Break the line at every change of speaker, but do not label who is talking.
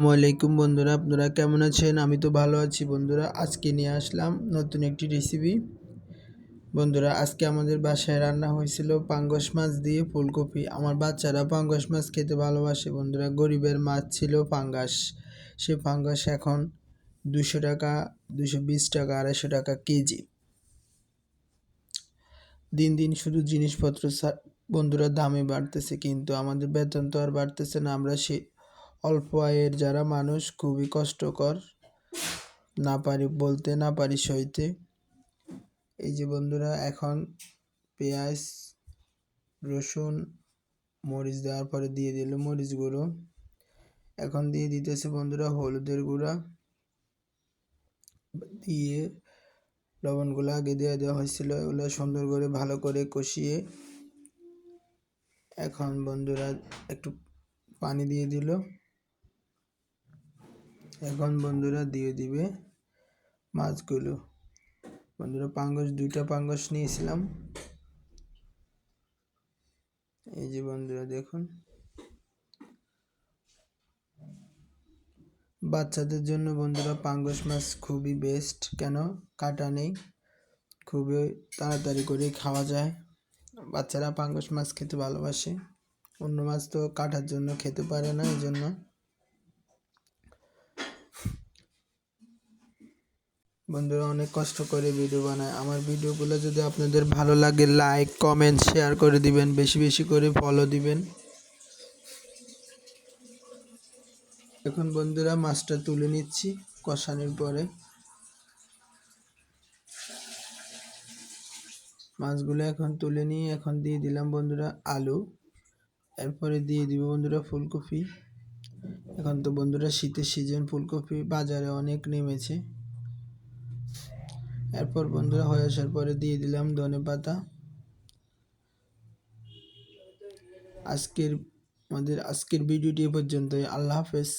আসসালামাইকুম বন্ধুরা, আপনারা কেমন আছেন? আমি তো ভালো আছি বন্ধুরা। আজকে নিয়ে আসলাম নতুন একটি রেসিপি। বন্ধুরা, আজকে আমাদের বাসায় রান্না হয়েছিল পাঙ্গাস মাছ দিয়ে ফুলকপি। আমার বাচ্চারা পাঙ্গাস মাছ খেতে ভালোবাসে বন্ধুরা। গরিবের মাছ ছিল পাঙ্গাস। সে পাঙ্গাস এখন 200 টাকা, 220 টাকা, 250 টাকা কেজি। দিন দিন শুধু জিনিসপত্র বন্ধুরা দামে বাড়তেছে, কিন্তু আমাদের বেতন তো আর বাড়তেছে না। আমরা সে অল্প আয়ের যারা মানুষ, খুবই কষ্টকর, না পারি বলতে, না পারি সইতে। এই যে বন্ধুরা, এখন পেঁয়াজ, রসুন, মরিচ দেওয়ার পরে দিয়ে দিল মরিচ গুঁড়ো। এখন দিয়ে দিতেছে বন্ধুরা হলুদের গুঁড়া, দিয়ে লবণগুলো আগে দিয়ে দেওয়া হয়েছিল, এগুলো সুন্দর করে ভালো করে কষিয়ে এখন বন্ধুরা একটু পানি দিয়ে দিল। এখন বন্ধুরা দিয়ে দিবে মাছগুলো। বন্ধুরা, দুইটা পাঙ্গাস নিয়েছিলাম। এই যে বন্ধুরা দেখুন, বাচ্চাদের জন্য বন্ধুরা পাঙ্গাস মাছ খুবই বেস্ট। কেন? কাটা নেই, খুবই তাড়াতাড়ি করে খাওয়া যায়। বাচ্চারা পাঙ্গাস মাছ খেতে ভালোবাসে, অন্য মাছ তো কাটার জন্য খেতে পারে না। এই জন্য বন্ধুরা অনেক কষ্ট করে ভিডিও বানায়। আমার ভিডিওগুলো যদি আপনাদের ভালো লাগে, লাইক, কমেন্ট, শেয়ার করে দিবেন, বেশি বেশি করে ফলো দিবেন। এখন বন্ধুরা মাছটা তুলে নিচ্ছি কষানোর পরে। মাছগুলো এখন তুলে নিয়ে এখন দিয়ে দিলাম বন্ধুরা আলু, এরপরে দিয়ে দিব বন্ধুরা ফুলকপি। এখন তো বন্ধুরা শীতের সিজন, ফুলকপি বাজারে অনেক নেমেছে। এরপর বন্ধুরা হয়ে আসার পরে দিয়ে দিলাম ধনেপাতা। আজকের ভিডিওটি পর্যন্তই। আল্লাহ হাফেজ।